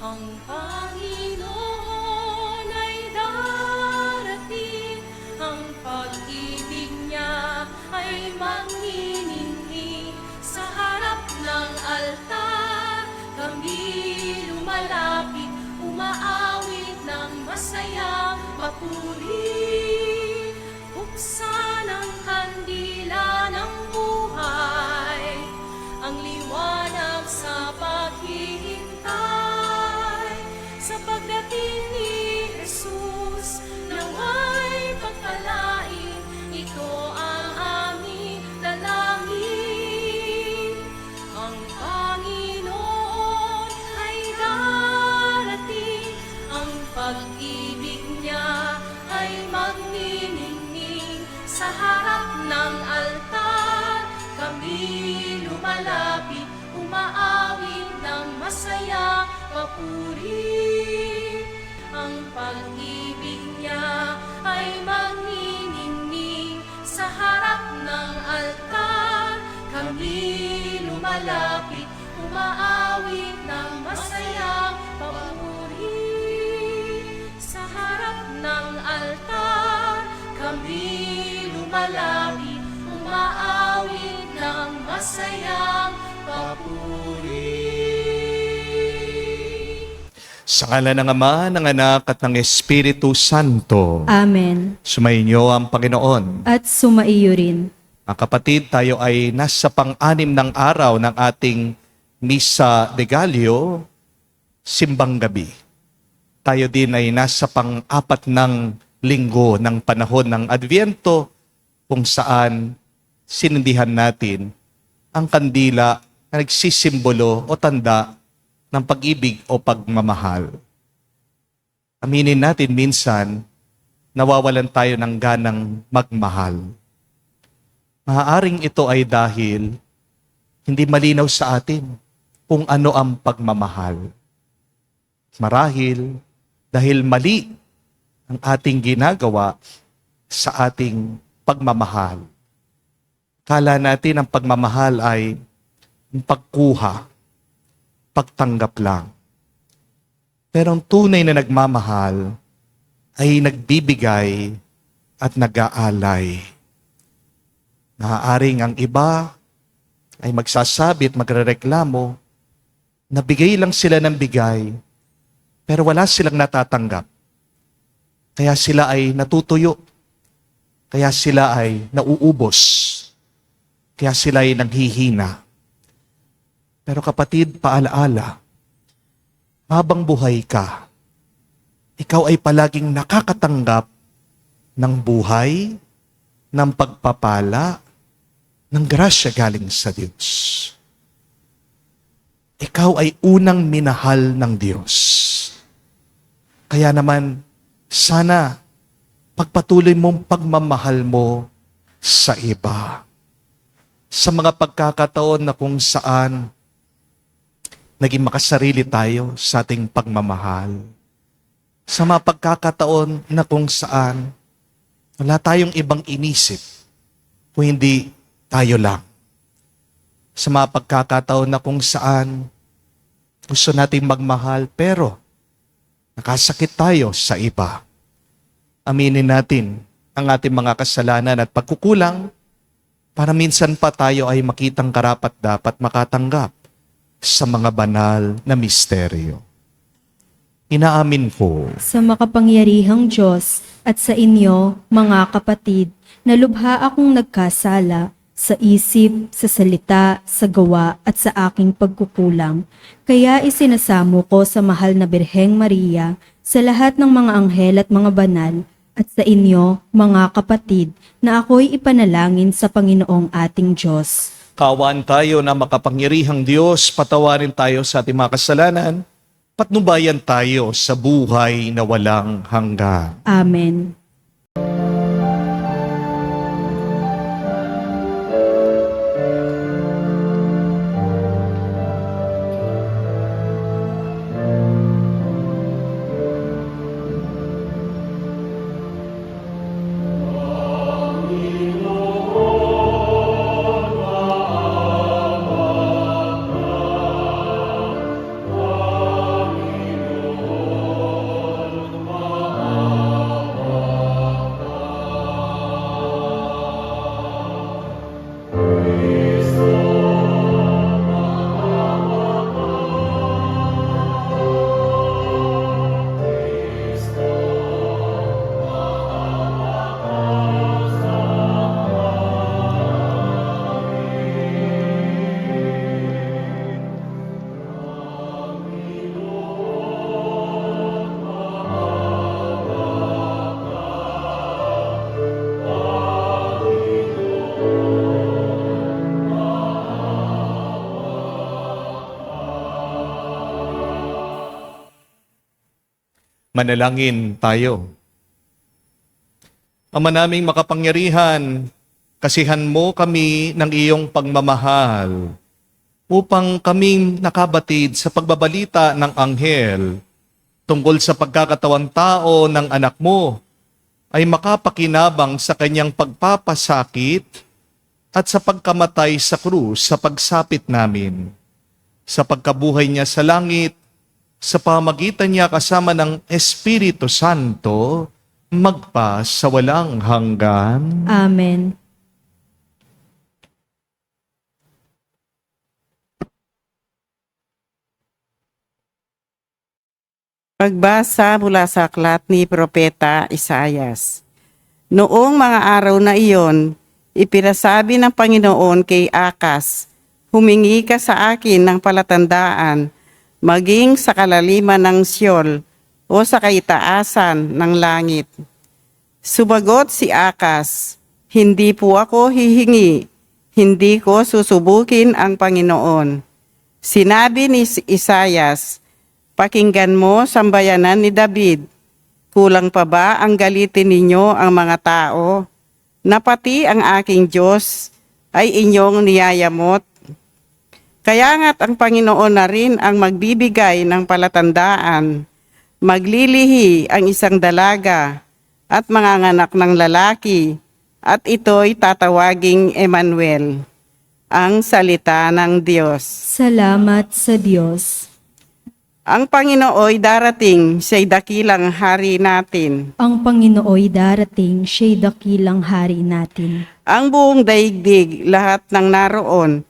Ang Panginoon ay darating, ang pag-ibig niya ay magniningning. Sa harap ng altar, kami lumalapit, umaawit ng masayang papuri. Buksan ang kandila ng buhay, ang liwanag sa paghihintay. Sa pagdating ni Jesus, naway pagpalain, ito ang aming dalangin. Ang Panginoon ay darating, ang pag-ibig niya ay magniningning. Sa harap ng altar, kami lumalapit, umaawit ng masaya papuri. Ang pag-ibig niya ay magniningning. Sa harap ng altar, kami lumalapit, umaawit ng masayang papuri. Sa harap ng altar, kami lumalapit, umaawit ng masayang papuri. Sa ngalan ng Ama, ng Anak, at ng Espiritu Santo. Amen. Sumainyo ang Panginoon. At sumaiyo rin. Mga kapatid, tayo ay nasa pang-anim ng araw ng ating Misa de Gallio, Simbang Gabi. Tayo din ay nasa pang-apat ng linggo ng panahon ng Adviento, kung saan sinindihan natin ang kandila na nagsisimbolo o tanda ng pag-ibig o pagmamahal. Aminin natin minsan, nawawalan tayo ng ganang magmahal. Maaaring ito ay dahil hindi malinaw sa atin kung ano ang pagmamahal. Marahil dahil mali ang ating ginagawa sa ating pagmamahal. Kala natin ang pagmamahal ay pagkuha, pagtanggap lang. Pero ang tunay na nagmamahal ay nagbibigay at nag-aalay. Maaaring ang iba ay magsasabi at magrereklamo na bigay lang sila ng bigay pero wala silang natatanggap. Kaya sila ay natutuyo. Kaya sila ay nauubos. Kaya sila ay nanghihina. Pero kapatid, paalaala, habang buhay ka, ikaw ay palaging nakakatanggap ng buhay, ng pagpapala, ng grasya galing sa Diyos. Ikaw ay unang minahal ng Diyos. Kaya naman, sana pagpatuloy mong pagmamahal mo sa iba. Sa mga pagkakataon na kung saan naging makasarili tayo sa ating pagmamahal. Sa mga pagkakataon na kung saan wala tayong ibang inisip kung hindi tayo lang. Sa mga pagkakataon na kung saan gusto nating magmahal pero nakasakit tayo sa iba. Aminin natin ang ating mga kasalanan at pagkukulang para minsan pa tayo ay makitang karapat-dapat makatanggap sa mga banal na misteryo. Inaamin ko Sa makapangyarihang Diyos at sa inyo, mga kapatid, na lubha akong nagkasala sa isip, sa salita, sa gawa at sa aking pagkukulang. Kaya isinasamo ko sa mahal na Birheng Maria, sa lahat ng mga anghel at mga banal, at sa inyo, mga kapatid, na ako'y ipanalangin sa Panginoong ating Diyos. kawan tayo na makapangyarihang Diyos, patawarin tayo sa ating mga kasalanan, patnubayan tayo sa buhay na walang hanggan. Amen. Manalangin tayo. Ama naming makapangyarihan, kasihan mo kami ng iyong pagmamahal upang kaming nakabatid sa pagbabalita ng anghel tungkol sa pagkakatawang tao ng anak mo ay makapakinabang sa kanyang pagpapasakit at sa pagkamatay sa krus sa pagsapit namin. Sa pagkabuhay niya sa langit, sa pamagitan niya kasama ng Espiritu Santo, magpa sa walang hanggan. Amen. Pagbasa mula sa aklat ni Propeta Isaias. Noong mga araw na iyon, ipinasabi ng Panginoon kay Akas, "Humingi ka sa akin ng palatandaan, maging sa kalaliman ng Siol o sa kaitaasan ng langit." Sumagot si Akas, "Hindi po ako hihingi, hindi ko susubukin ang Panginoon." Sinabi ni Isaias, "Pakinggan mo, sambayanan ni David, kulang pa ba ang galitin ninyo ang mga tao, na pati ang aking Diyos ay inyong niyayamot? Kaya nga't ang Panginoon na rin ang magbibigay ng palatandaan, maglilihi ang isang dalaga at manganganak ng lalaki, at ito'y tatawaging Emmanuel." Ang salita ng Diyos. Salamat sa Diyos. Ang Panginooy darating, siya'y dakilang hari natin. Ang Panginooy darating, siya'y dakilang hari natin. Ang buong daigdig, lahat ng naroon,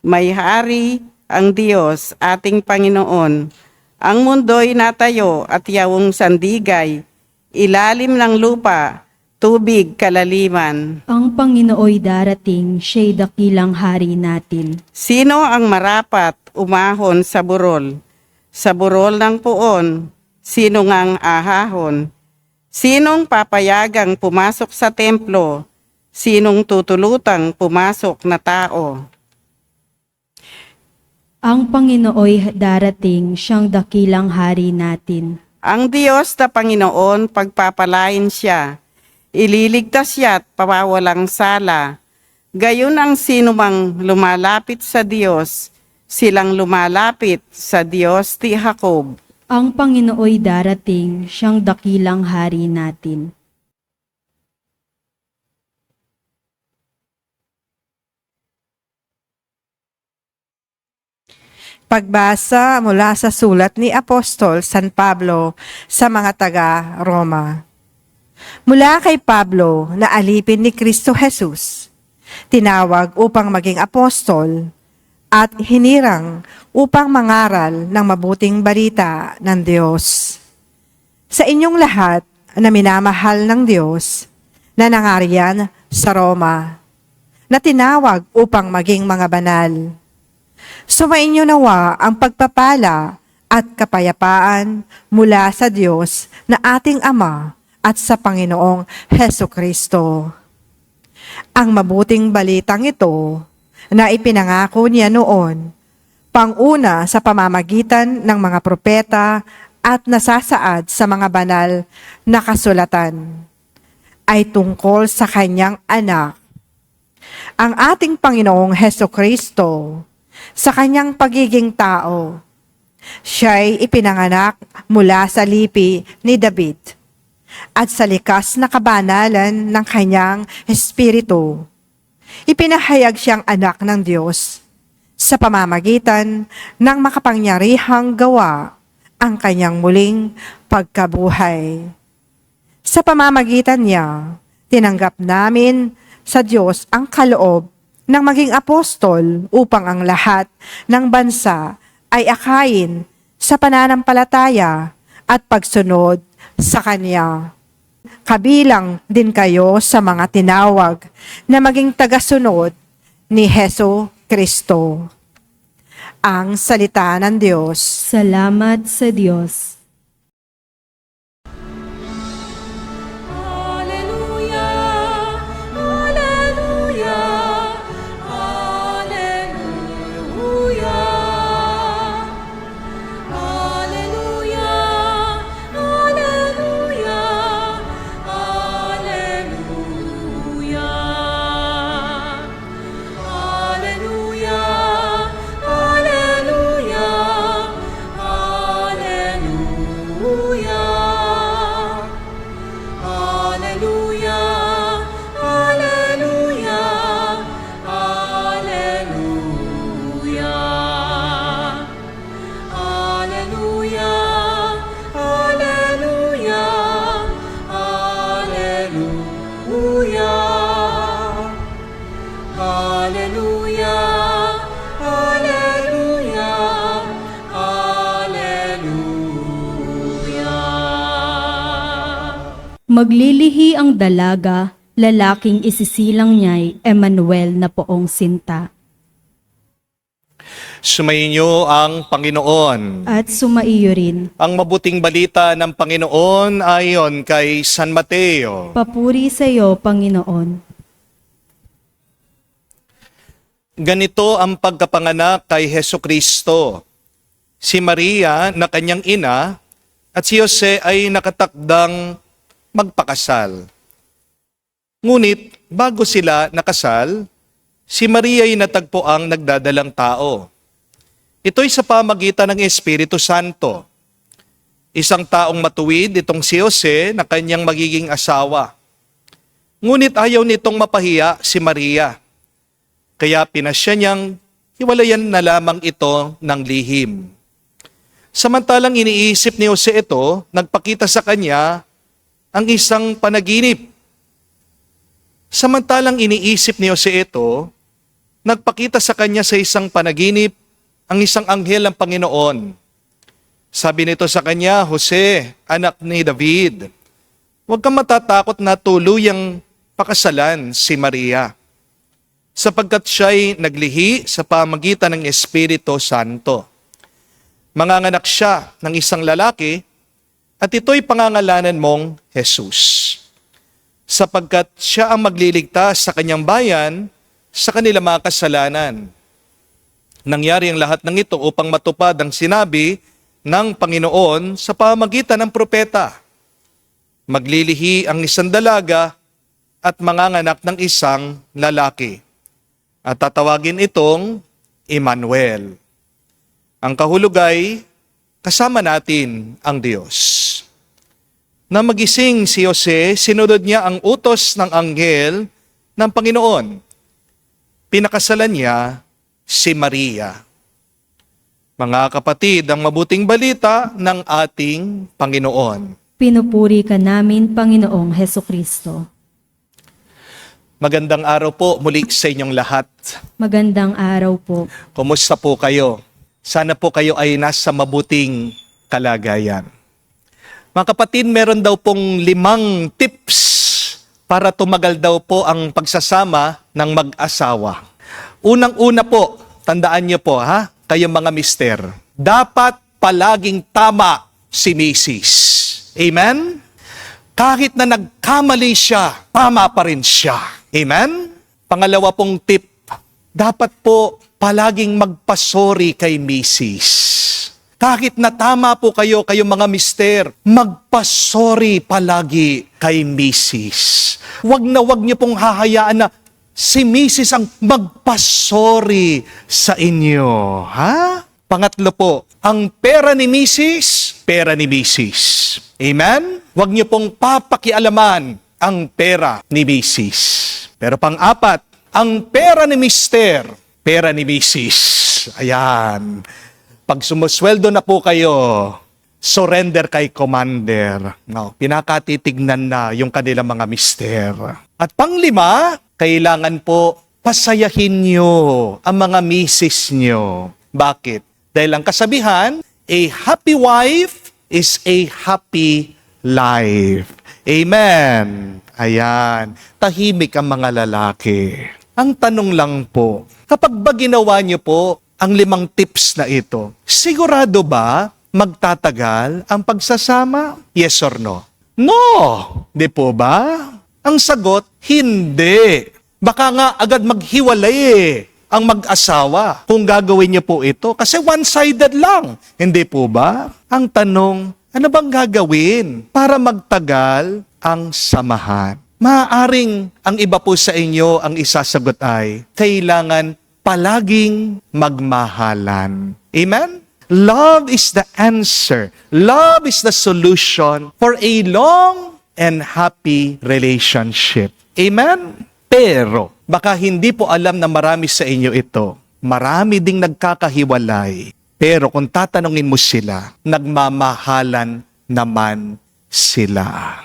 may hari ang Diyos, ating Panginoon. Ang mundo'y natayo at yawong sandigay, ilalim ng lupa, tubig kalaliman. Ang Panginooy darating, siya'y dakilang hari natin. Sino ang marapat umahon sa burol? Sa burol ng puon, sino ngang ahahon? Sinong papayagang pumasok sa templo? Sinong tutulutang pumasok na tao? Ang Panginooy darating, siyang dakilang hari natin. Ang Diyos na Panginoon, pagpapalain siya. Ililigtas siya at pawawalang sala. Gayon ang sinumang lumalapit sa Diyos, silang lumalapit sa Diyos ti Jacob. Ang Panginooy darating, siyang dakilang hari natin. Pagbasa mula sa sulat ni Apostol San Pablo sa mga taga-Roma. Mula kay Pablo na alipin ni Kristo Jesus, tinawag upang maging apostol at hinirang upang mangaral ng mabuting balita ng Diyos. Sa inyong lahat na minamahal ng Diyos, na nangariyan sa Roma, na tinawag upang maging mga banal. Sumainyo nawa ang pagpapala at kapayapaan mula sa Diyos na ating Ama at sa Panginoong Hesukristo. Ang mabuting balitang ito na ipinangako niya noon, panguna sa pamamagitan ng mga propeta at nasasaad sa mga banal na kasulatan, ay tungkol sa kanyang anak, ang ating Panginoong Hesukristo, sa kanyang pagiging tao. Siya'y ipinanganak mula sa lipi ni David at sa likas na kabanalan ng kanyang espiritu. Ipinahayag siyang anak ng Diyos sa pamamagitan ng makapangyarihang gawa ang kanyang muling pagkabuhay. Sa pamamagitan niya, tinanggap namin sa Diyos ang kaloob ng maging apostol upang ang lahat ng bansa ay akayin sa pananampalataya at pagsunod sa Kanya. Kabilang din kayo sa mga tinawag na maging tagasunod ni Hesu Kristo. Ang salita ng Diyos. Salamat sa Diyos. Alleluia, alleluia, alleluia. Alleluia, alleluia. Maglilihi ang dalaga, lalaking isisilang niya'y Emmanuel na poong sinta. Sumainyo ang Panginoon. At sumaiyo rin. Ang mabuting balita ng Panginoon ayon kay San Mateo. Papuri sa iyo, Panginoon. Ganito ang pagkapanganak kay Heso Kristo. Si Maria na kanyang ina at si Jose ay nakatakdang magpakasal. Ngunit bago sila nakasal, si Maria ay natagpo ang nagdadalang tao. Ito'y sa pamagitan ng Espiritu Santo. Isang taong matuwid itong si Jose na kanyang magiging asawa. Ngunit ayaw nitong mapahiya si Maria. Kaya pinasya niyang hiwalayan na lamang ito ng lihim. Samantalang iniisip ni Jose ito, nagpakita sa kanya ang isang panaginip. Samantalang iniisip ni Jose ito, nagpakita sa kanya sa isang panaginip ang isang anghel ng Panginoon. Sabi nito sa kanya, Jose, anak ni David, huwag kang matatakot na tuluyang pakasalan si Maria, sapagkat siya'y naglihi sa pamagitan ng Espiritu Santo. Manganganak siya ng isang lalaki, at ito'y pangangalanan mong Jesus, sapagkat siya ang magliligtas sa kanyang bayan sa kanilang mga kasalanan. Nangyari ang lahat ng ito upang matupad ang sinabi ng Panginoon sa pamamagitan ng propeta. Maglilihi ang isang dalaga at manganganak ng isang lalaki. At tatawagin itong Emmanuel. Ang kahulugay, kasama natin ang Diyos. Na magising si Jose, sinunod niya ang utos ng anghel ng Panginoon. Pinakasalan niya si Maria. Mga kapatid, ang mabuting balita ng ating Panginoon. Pinupuri ka namin, Panginoong Heso Kristo. Magandang araw po muli sa inyong lahat. Magandang araw po. Kumusta po kayo? Sana po kayo ay nasa mabuting kalagayan. Mga kapatid, meron daw pong 5 tips para tumagal daw po ang pagsasama ng mag-asawa. Unang-una po, tandaan niyo po ha, kayong mga mister, dapat palaging tama si Mrs. Amen? Kahit na nagkamali siya, tama pa rin siya. Amen? Pangalawa pong tip, dapat po palaging magpasori kay Mrs. Kahit na tama po kayo, kayong mga mister, magpasori palagi kay Mrs. Wag niyo pong hahayaan na si Mrs. ang magpasori sa inyo. Ha? Pangatlo po, ang pera ni Mrs., pera ni Mrs. Amen? Wag niyo pong papakialaman ang pera ni Mrs. Pero pang-apat, ang pera ni Mister, pera ni Mrs. Ayan. Pag sumusweldo na po kayo, surrender kay Commander. No, pinakatitignan na yung kanilang mga mister. At pang-5, kailangan po pasayahin nyo ang mga misis nyo. Bakit? Dahil ang kasabihan, a happy wife is a happy life. Amen. Ayan. Tahimik ang mga lalaki. Ang tanong lang po, kapag ba ginawa nyo po ang 5 tips na ito, sigurado ba magtatagal ang pagsasama? Yes or no? No! Di po ba? Ang sagot, hindi. Baka nga agad maghiwalay ang mag-asawa kung gagawin niyo po ito. Kasi one-sided lang. Hindi po ba? Ang tanong, ano bang gagawin para magtagal ang samahan? Maaaring ang iba po sa inyo ang isasagot ay, kailangan palaging magmahalan. Amen? Love is the answer. Love is the solution for a long and happy relationship. Amen? Pero, baka hindi po alam na marami sa inyo ito. Marami ding nagkakahiwalay. Pero kung tatanungin mo sila, nagmamahalan naman sila.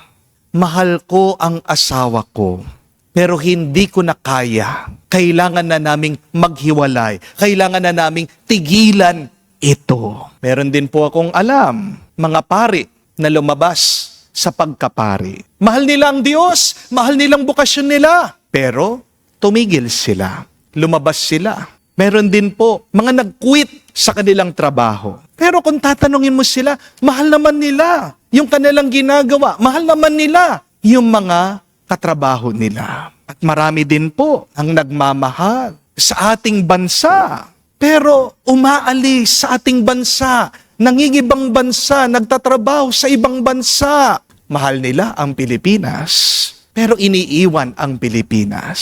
Mahal ko ang asawa ko, pero hindi ko na kaya. Kailangan na naming maghiwalay. Kailangan na naming tigilan ito. Meron din po akong alam, mga pari na lumabas sa pagkapari. Mahal nila ang Diyos, mahal nilang bukasyon nila. Pero tumigil sila, lumabas sila. Meron din po mga nag-quit sa kanilang trabaho. Pero kung tatanungin mo sila, mahal naman nila yung kanilang ginagawa. Mahal naman nila yung mga katrabaho nila. At marami din po ang nagmamahal sa ating bansa. Pero umaalis sa ating bansa, nangingibang bansa, nagtatrabaho sa ibang bansa. Mahal nila ang Pilipinas, pero iniiwan ang Pilipinas.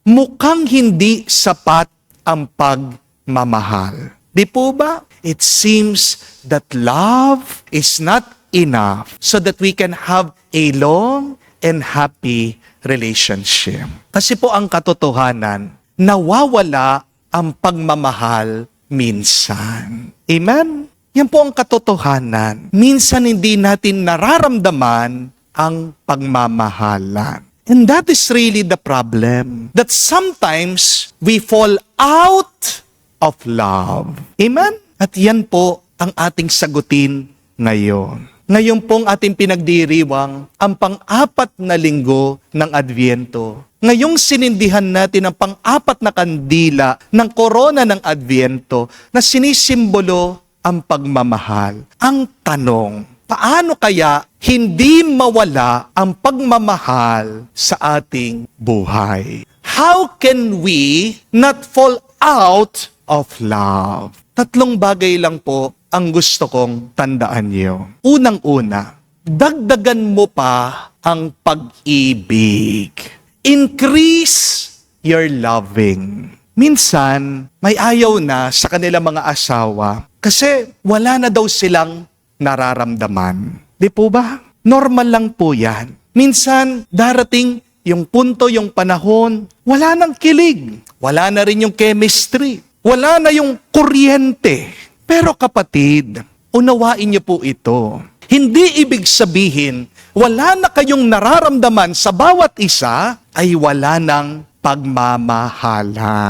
Mukhang hindi sapat ang pagmamahal. Di po ba? It seems that love is not enough so that we can have a long and happy relationship. Kasi po ang katotohanan, nawawala ang pagmamahal minsan. Amen? Yan po ang katotohanan. Minsan hindi natin nararamdaman ang pagmamahalan. And that is really the problem. That sometimes we fall out of love. Amen? At yan po ang ating sagutin ngayon. Ngayon pong ating pinagdiriwang ang pang-apat na linggo ng Adviento. Ngayong sinindihan natin ang pang-apat na kandila ng korona ng Adviento na sinisimbolo ang pagmamahal. Ang tanong, paano kaya hindi mawala ang pagmamahal sa ating buhay? How can we not fall out of love? Tatlong bagay lang po ang gusto kong tandaan niyo. Unang-una, dagdagan mo pa ang pag-ibig. Increase your loving. Minsan, may ayaw na sa kanilang mga asawa kasi wala na daw silang nararamdaman. Di po ba? Normal lang po yan. Minsan, darating yung punto, yung panahon, wala nang kilig. Wala na rin yung chemistry. Wala na yung kuryente. Pero kapatid, unawain niyo po ito. Hindi ibig sabihin, wala na kayong nararamdaman sa bawat isa, ay wala nang pagmamahala.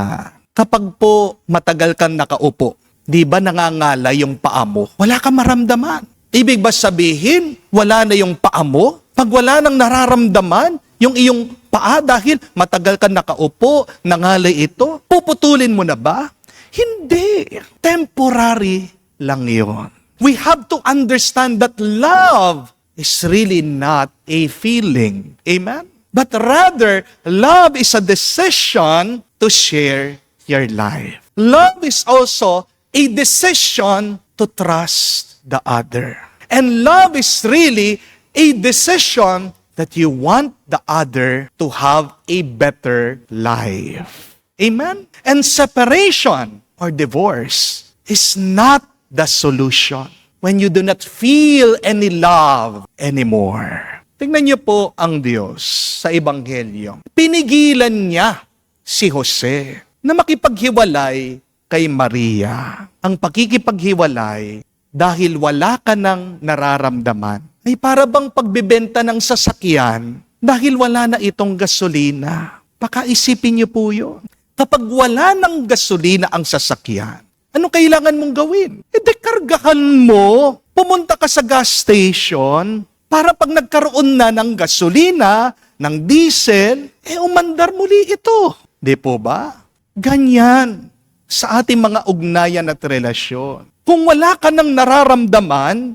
Kapag po matagal kang nakaupo, di ba nangangala yung paa mo? Wala kang maramdaman. Ibig ba sabihin, wala na yung paa mo? Pag wala nang nararamdaman, yung iyong paa dahil matagal kang nakaupo, nangalay ito, puputulin mo na ba? Hindi. Temporary lang yun. We have to understand that love is really not a feeling. Amen? But rather, love is a decision to share your life. Love is also a decision to trust the other. And love is really a decision that you want the other to have a better life. Amen? And separation or divorce is not the solution when you do not feel any love anymore. Tingnan niyo po ang Diyos sa Ebanghelyo. Pinigilan niya si Jose na makipaghiwalay kay Maria. Ang pakikipaghiwalay dahil wala ka nang nararamdaman ay para bang pagbibenta ng sasakyan dahil wala na itong gasolina. Pakaisipin niyo po yun. Kapag wala ng gasolina ang sasakyan, ano kailangan mong gawin? Dekargahan mo, pumunta ka sa gas station, para pag nagkaroon na ng gasolina, ng diesel, umandar muli ito. Di po ba? Ganyan sa ating mga ugnayan at relasyon. Kung wala ka nang nararamdaman,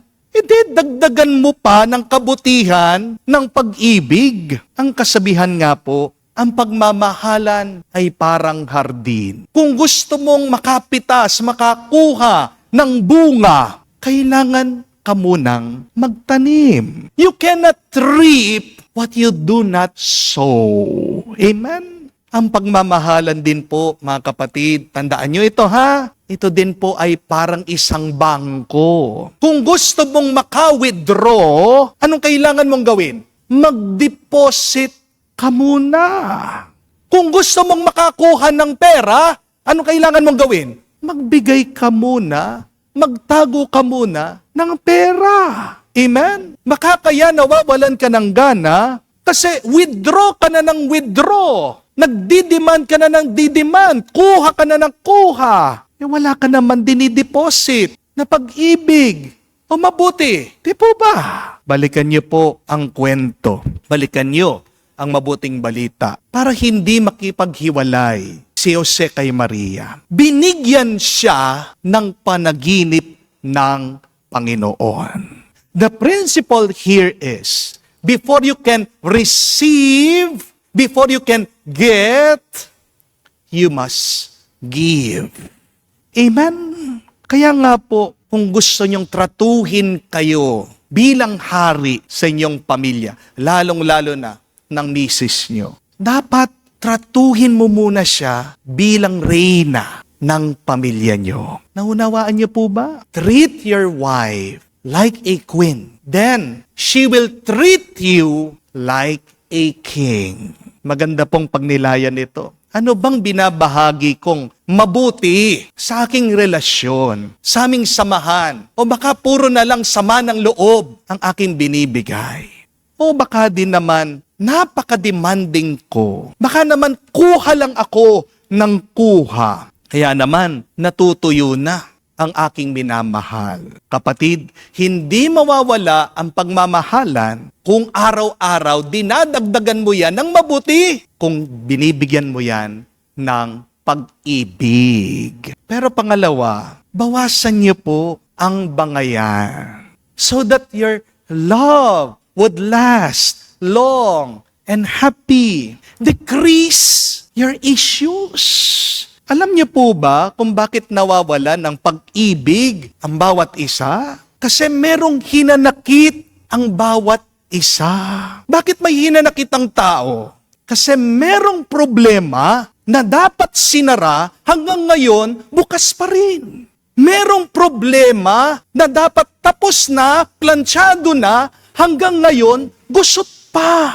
dagdagan mo pa ng kabutihan ng pag-ibig. Ang kasabihan nga po, ang pagmamahalan ay parang hardin. Kung gusto mong makapitas, makakuha ng bunga, kailangan ka munang magtanim. You cannot reap what you do not sow. Amen? Ang pagmamahalan din po, mga kapatid, tandaan nyo ito ha, ito din po ay parang isang bangko. Kung gusto mong maka-withdraw, anong kailangan mong gawin? Mag-deposit ka muna. Kung gusto mong makakuha ng pera, ano kailangan mong gawin? Magbigay ka muna, magtago ka muna ng pera. Amen? Makakaya nawawalan ka ng gana kasi withdraw ka na ng withdraw. Nagdidemand ka na ng didemand. Kuha ka na ng kuha. Wala ka naman dinideposit na pag-ibig o o mabuti? Di po ba? Balikan niyo po ang kwento. Balikan niyo ang mabuting balita para hindi makipaghiwalay si Jose kay Maria. Binigyan siya ng panaginip ng Panginoon. The principle here is, before you can receive, before you can get, you must give. Amen? Kaya nga po, kung gusto nyong tratuhin kayo bilang hari sa inyong pamilya, lalong-lalo na ng misis nyo, dapat tratuhin mo muna siya bilang reyna ng pamilya nyo. Naunawaan niyo po ba? Treat your wife like a queen. Then, she will treat you like a king. Maganda pong pagnilayan ito. Ano bang binabahagi kong mabuti sa aking relasyon, sa aming samahan? O baka puro na lang sama ng loob ang aking binibigay? O baka din naman, napaka-demanding ko. Baka naman kuha lang ako ng kuha. Kaya naman, natutuyo na ang aking minamahal. Kapatid, hindi mawawala ang pagmamahalan kung araw-araw dinadagdagan mo yan ng mabuti. Kung binibigyan mo yan ng pag-ibig. Pero pangalawa, bawasan niyo po ang bangayan so that your love would last long and happy. Decrease your issues. Alam niyo po ba kung bakit nawawala ng pag-ibig ang bawat isa? Kasi merong hinanakit ang bawat isa. Bakit may hinanakit ang tao? Kasi merong problema na dapat sinara hanggang ngayon bukas pa rin. Merong problema na dapat tapos na, planchado na, hanggang ngayon gusot pa.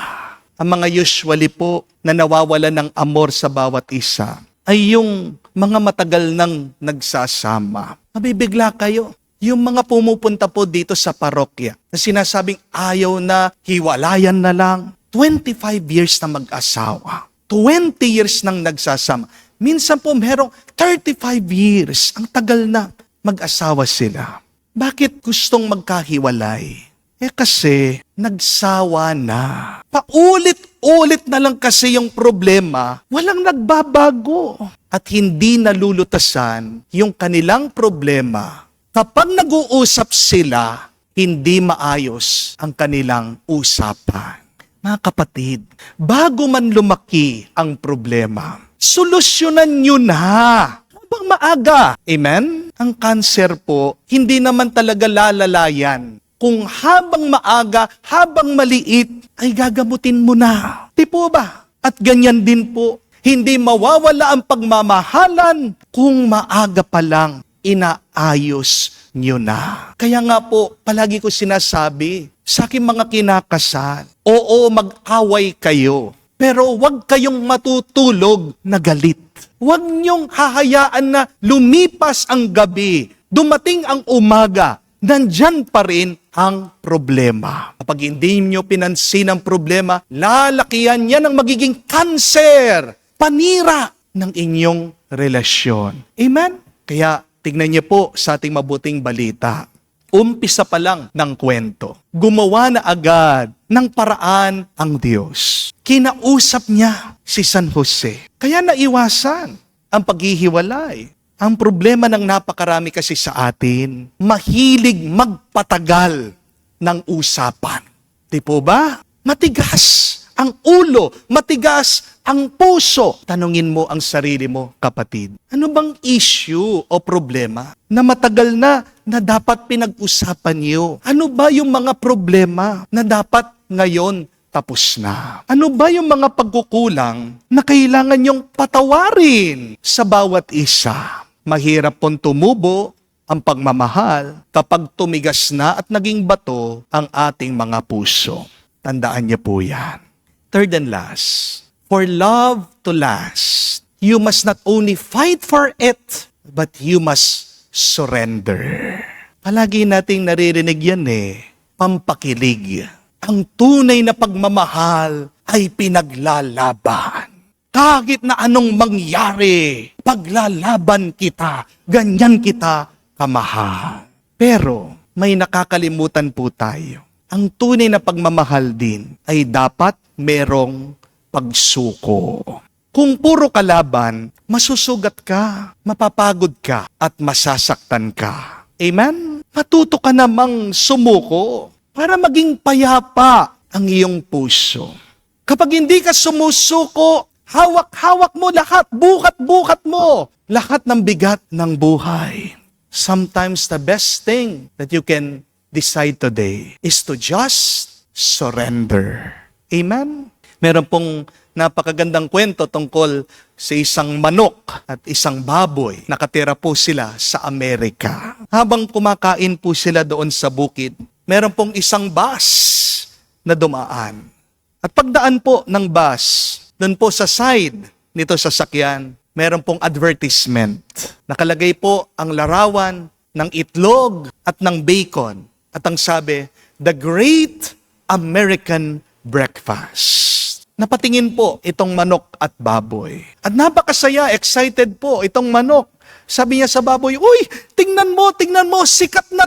Ang mga usually po na nawawala ng amor sa bawat isa ay yung mga matagal nang nagsasama. Mabibigla kayo. Yung mga pumupunta po dito sa parokya na sinasabing ayaw na, hiwalayan na lang. 25 years na mag-asawa. 20 years nang nagsasama. Minsan po merong 35 years. Ang tagal na mag-asawa sila. Bakit gustong magkahiwalay? Kasi nagsawa na. Paulit-ulit na lang kasi yung problema, walang nagbabago. At hindi nalulutasan yung kanilang problema. Kapag nag-uusap sila, hindi maayos ang kanilang usapan. Mga kapatid, bago man lumaki ang problema, solusyonan nyo na habang maaga. Amen? Ang cancer po, hindi naman talaga lalalayan. Kung habang maaga, habang maliit, ay gagamutin mo na. Di po ba? At ganyan din po, hindi mawawala ang pagmamahalan kung maaga pa lang inaayos nyo na. Kaya nga po, palagi ko sinasabi sa aking mga kinakasal, oo, mag-away kayo, pero huwag kayong matutulog na galit. Huwag nyong hahayaan na lumipas ang gabi, dumating ang umaga, nandyan pa rin ang problema. Kapag hindi nyo pinansin ang problema, lalakihan yan ang magiging cancer, panira ng inyong relasyon. Amen? Kaya tignan niyo po sa ating mabuting balita. Umpisa pa lang ng kwento. Gumawa na agad ng paraan ang Diyos. Kinausap niya si San Jose. Kaya naiwasan ang paghihiwalay. Ang problema ng napakarami kasi sa atin, mahilig magpatagal ng usapan. Di po ba? Matigas ang ulo, matigas ang puso. Tanungin mo ang sarili mo, kapatid. Ano bang issue o problema na matagal na dapat pinag-usapan niyo? Ano ba yung mga problema na dapat ngayon tapos na? Ano ba yung mga pagkukulang na kailangan niyong patawarin sa bawat isa? Mahirap pong tumubo ang pagmamahal kapag tumigas na at naging bato ang ating mga puso. Tandaan niyo po yan. Third and last, for love to last, you must not only fight for it, but you must surrender. Palagi nating naririnig yan pampakilig. Ang tunay na pagmamahal ay pinaglalaban. Kahit na anong mangyari, paglalaban kita, ganyan kita kamahal. Pero, may nakakalimutan po tayo. Ang tunay na pagmamahal din ay dapat merong pagsuko. Kung puro kalaban, masusugat ka, mapapagod ka, at masasaktan ka. Amen? Matuto ka namang sumuko para maging payapa ang iyong puso. Kapag hindi ka sumusuko, hawak-hawak mo lahat, bukat-bukat mo lahat ng bigat ng buhay. Sometimes the best thing that you can decide today is to just surrender. Amen? Meron pong napakagandang kwento tungkol sa isang manok at isang baboy. Nakatira po sila sa Amerika. Habang kumakain po sila doon sa bukid, meron pong isang bus na dumaan. At pagdaan po ng bus, doon po sa side nito sasakyan, meron pong advertisement. Nakalagay po ang larawan ng itlog at ng bacon. At ang sabi, The Great American Breakfast. Napatingin po itong manok at baboy. At napakasaya, excited po itong manok. Sabi niya sa baboy, uy, tingnan mo, sikat na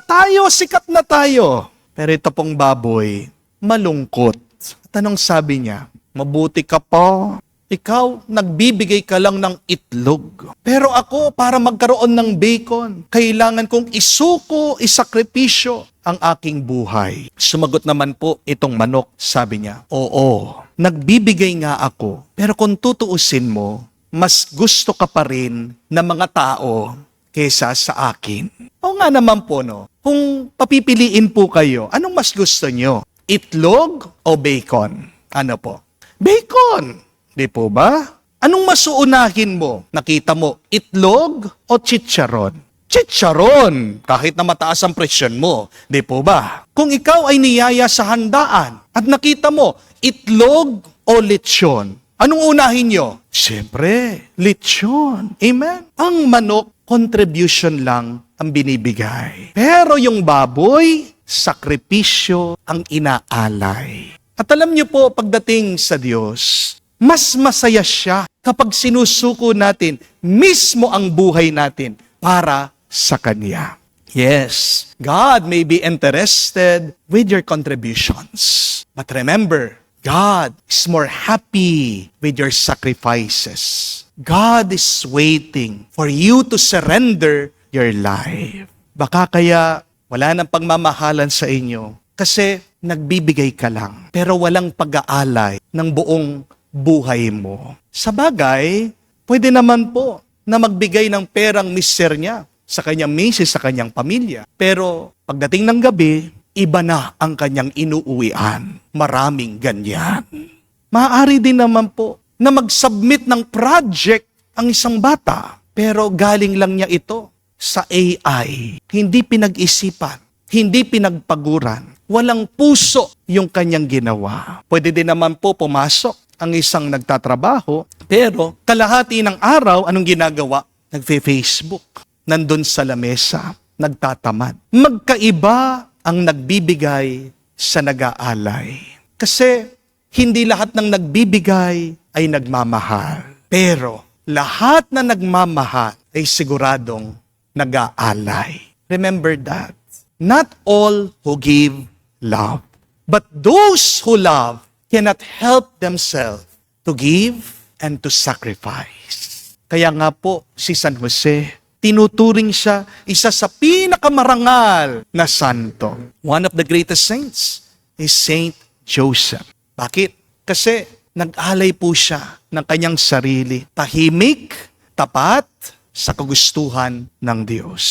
tayo. Pero ito pong baboy, malungkot. At anong sabi niya? Mabuti ka pa. Ikaw, nagbibigay ka lang ng itlog. Pero ako, para magkaroon ng bacon, kailangan kong isakripisyo ang aking buhay. Sumagot naman po itong manok, sabi niya, oo, nagbibigay nga ako. Pero kung tutuusin mo, mas gusto ka pa rin ng mga tao kesa sa akin. O nga naman po, no? Kung papipiliin po kayo, anong mas gusto nyo? Itlog o bacon? Ano po? Bacon! Di po ba? Anong masuunahin mo? Nakita mo, itlog o chicharon? Chicharon! Kahit na mataas ang presyon mo. Di po ba? Kung ikaw ay niyaya sa handaan at nakita mo, itlog o lechon, anong unahin nyo? Siyempre, lechon. Amen? Ang manok, contribution lang ang binibigay. Pero yung baboy, sakripisyo ang inaalay. At alam niyo po, pagdating sa Diyos, mas masaya siya kapag sinusuko natin mismo ang buhay natin para sa Kanya. Yes, God may be interested with your contributions. But remember, God is more happy with your sacrifices. God is waiting for you to surrender your life. Baka kaya wala nang pagmamahalan sa inyo kasi nagbibigay ka lang pero walang pag-aalay ng buong buhay mo. Sa bagay, pwede naman po na magbigay ng perang mister niya sa kanyang misis, sa kanyang pamilya. Pero pagdating ng gabi, iba na ang kanyang inuuwian. Maraming ganyan. Maaari din naman po na mag-submit ng project ang isang bata. Pero galing lang niya ito sa AI. Hindi pinag-isipan, hindi pinagpaguran. Walang puso yung kanyang ginawa. Pwede din naman po pumasok ang isang nagtatrabaho, pero kalahati ng araw, anong ginagawa? Nagfe-Facebook. Nandun sa lamesa, nagtatamad. Magkaiba ang nagbibigay sa nag-aalay. Kasi hindi lahat ng nagbibigay ay nagmamahal. Pero lahat na nagmamahal ay siguradong nag-aalay. Remember that. Not all who give love, but those who love cannot help themselves to give and to sacrifice. Kaya nga po, si San Jose, tinuturing siya isa sa pinakamarangal na santo. One of the greatest saints is Saint Joseph. Bakit? Kasi nag-alay po siya ng kanyang sarili. Tahimik, tapat, sa kagustuhan ng Diyos.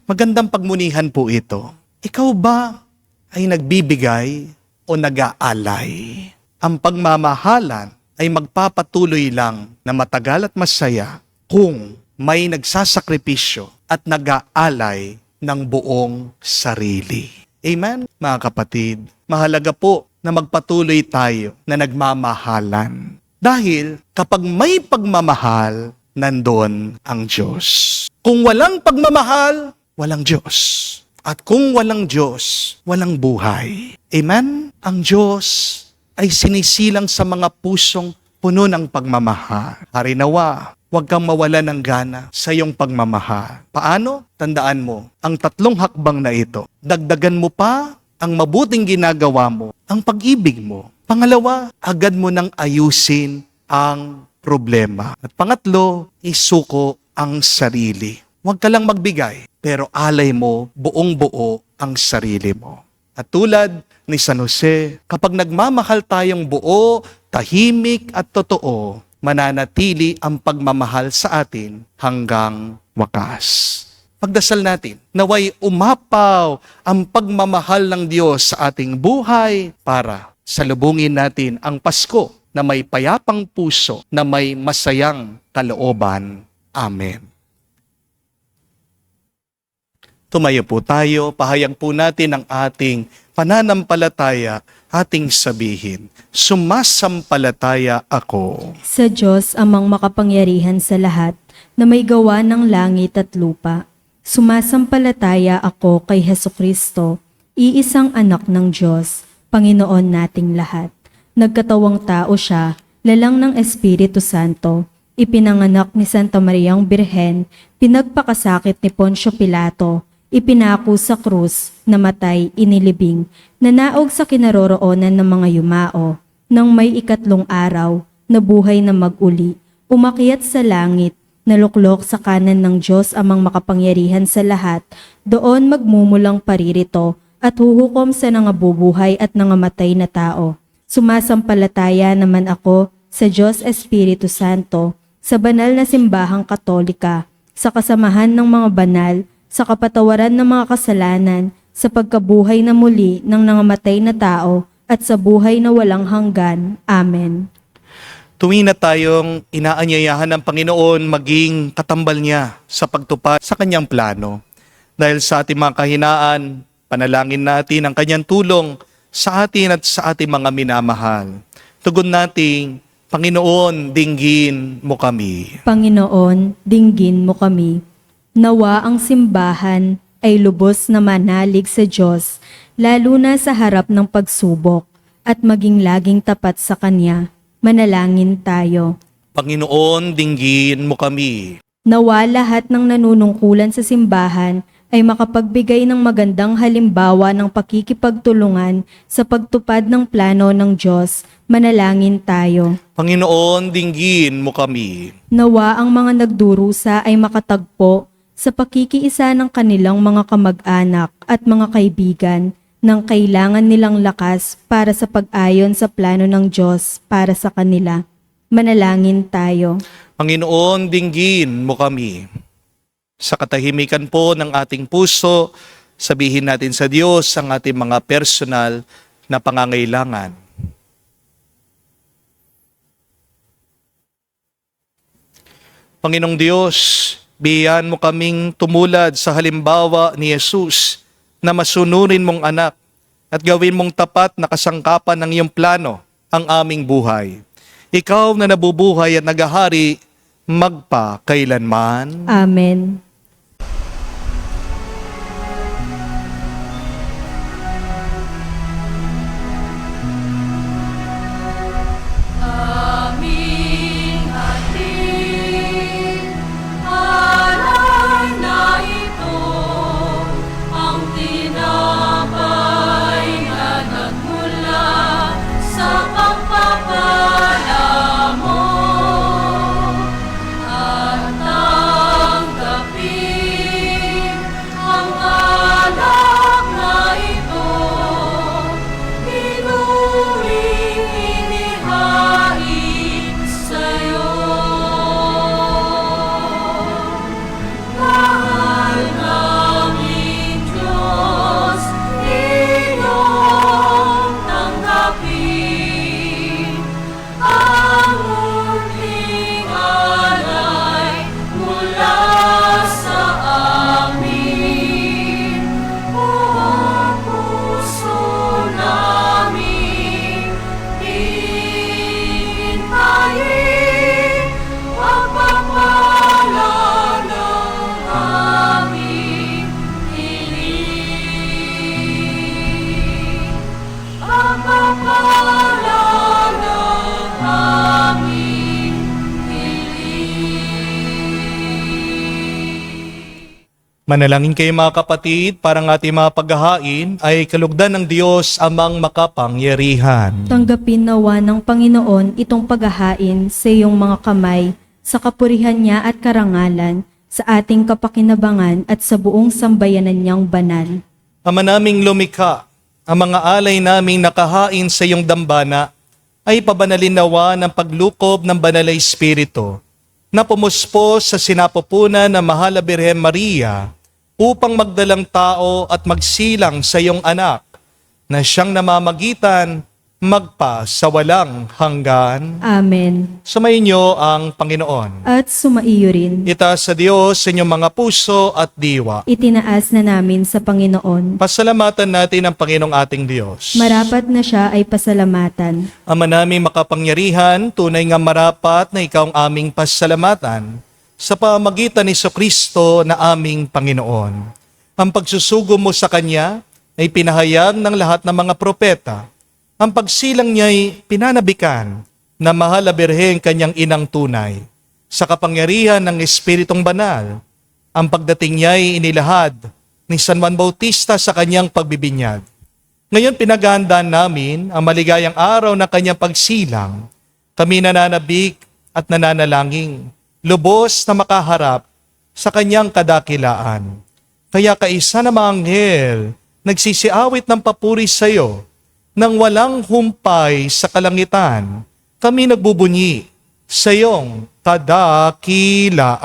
Magandang pagmunihan po ito. Ikaw ba ay nagbibigay o nag-aalay? Ang pagmamahalan ay magpapatuloy lang na matagal at masaya kung may nagsasakripisyo at nag-aalay ng buong sarili. Amen? Mga kapatid, mahalaga po na magpatuloy tayo na nagmamahalan. Dahil kapag may pagmamahal, nandun ang Diyos. Kung walang pagmamahal, walang Diyos. At kung walang Diyos, walang buhay. Amen? Ang Diyos ay sinisilang sa mga pusong puno ng pagmamahal. Harinawa, huwag kang mawala ng gana sa iyong pagmamahal. Paano? Tandaan mo, ang 3 hakbang na ito. Dagdagan mo pa ang mabuting ginagawa mo, ang pag-ibig mo. Pangalawa, agad mo nang ayusin ang problema. At pangatlo, isuko ang sarili. Huwag ka lang magbigay, pero alay mo buong-buo ang sarili mo. At tulad ni San Jose, kapag nagmamahal tayong buo, tahimik at totoo, mananatili ang pagmamahal sa atin hanggang wakas. Pagdasal natin, naway umapaw ang pagmamahal ng Diyos sa ating buhay para salubungin natin ang Pasko na may payapang puso, na may masayang kalooban. Amen. Tumayo po tayo, pahayag po natin ang ating pananampalataya, ating sabihin, sumasampalataya ako. Sa Diyos amang makapangyarihan sa lahat, na may gawa ng langit at lupa. Sumasampalataya ako kay Hesukristo, iisang anak ng Diyos, Panginoon nating lahat. Nagkatawang tao siya, lalang ng Espiritu Santo, ipinanganak ni Santa Mariang Birhen, pinagpakasakit ni Poncio Pilato, ipinako sa krus, namatay, inilibing, nanaog sa kinaroroonan ng mga yumao, nang may 3 araw, nabuhay na mag-uli, umakyat sa langit, naluklok sa kanan ng Diyos amang makapangyarihan sa lahat, doon magmumulang paririto, at huhukom sa nangabubuhay at nangamatay na tao. Sumasampalataya naman ako sa Diyos Espiritu Santo, sa banal na simbahang katolika, sa kasamahan ng mga banal, sa kapatawaran ng mga kasalanan, sa pagkabuhay na muli ng nangamatay na tao, at sa buhay na walang hanggan. Amen. Tuwing na tayong inaanyayahan ng Panginoon maging katambal niya sa pagtupad sa kanyang plano. Dahil sa ating mga kahinaan, panalangin natin ang kanyang tulong sa atin at sa ating mga minamahal. Tugon nating, Panginoon, dinggin mo kami. Panginoon, dinggin mo kami. Nawa ang simbahan ay lubos na manalig sa Diyos, lalo na sa harap ng pagsubok, at maging laging tapat sa Kanya. Manalangin tayo. Panginoon, dinggin mo kami. Nawa lahat ng nanunungkulan sa simbahan ay makapagbigay ng magandang halimbawa ng pakikipagtulungan sa pagtupad ng plano ng Diyos. Manalangin tayo. Panginoon, dinggin mo kami. Nawa ang mga nagdurusa ay makatagpo sa pakikiisa ng kanilang mga kamag-anak at mga kaibigan ng kailangan nilang lakas para sa pag-ayon sa plano ng Diyos para sa kanila. Manalangin tayo. Panginoon, dinggin mo kami. Sa katahimikan po ng ating puso, sabihin natin sa Diyos ang ating mga personal na pangangailangan. Panginoong Diyos, biyan mo kaming tumulad sa halimbawa ni Jesus na masunurin mong anak at gawin mong tapat na kasangkapan ng iyong plano ang aming buhay. Ikaw na nabubuhay at nagahari magpa kailanman. Amen. Aming hatid, alay na ito, ang tinapay na nagmula sa pagpapala mo, at tanggapin Manalangin kayo mga kapatid, para ng ating mga paghahain ay kalugdan ng Diyos amang makapangyarihan. Tanggapin nawa ng Panginoon itong paghahain sa iyong mga kamay, sa kapurihan niya at karangalan, sa ating kapakinabangan at sa buong sambayanan niyang banal. Ama naming lumikha, ang mga alay naming nakahain sa iyong dambana ay pabanalin nawa ng paglukob ng Banal na Espiritu na pumuspos sa sinapupunan ng Mahal na Birhen Maria upang magdalang tao at magsilang sa iyong anak na siyang namamagitan magpa sa walang hanggan. Amen. Sumainyo ang Panginoon. At sumaiyo rin. Itaas sa Diyos sa inyong mga puso at diwa. Itinaas na namin sa Panginoon. Pasalamatan natin ang Panginoong ating Diyos. Marapat na siya ay pasalamatan. Ama naming makapangyarihan, tunay nga marapat na ikaw ang aming pasalamatan sa pamagitan ni Kristo na aming Panginoon. Ang pagsusugo mo sa Kanya ay pinahayag ng lahat ng mga propeta. Ang pagsilang niya ay pinanabikan na Mahal na Birhen Kanyang inang tunay. Sa kapangyarihan ng Espiritong Banal, ang pagdating niya ay inilahad ni San Juan Bautista sa kanyang pagbibinyag. Ngayon pinaghahandaan namin ang maligayang araw ng kanyang pagsilang. Kami nananabik at nananalangin, lubos na makaharap sa kanyang kadakilaan. Kaya kaisa na mga anghel, nagsisiawit ng papuri sa iyo, nang walang humpay sa kalangitan, kami nagbubunyi sa iyong kadakilaan.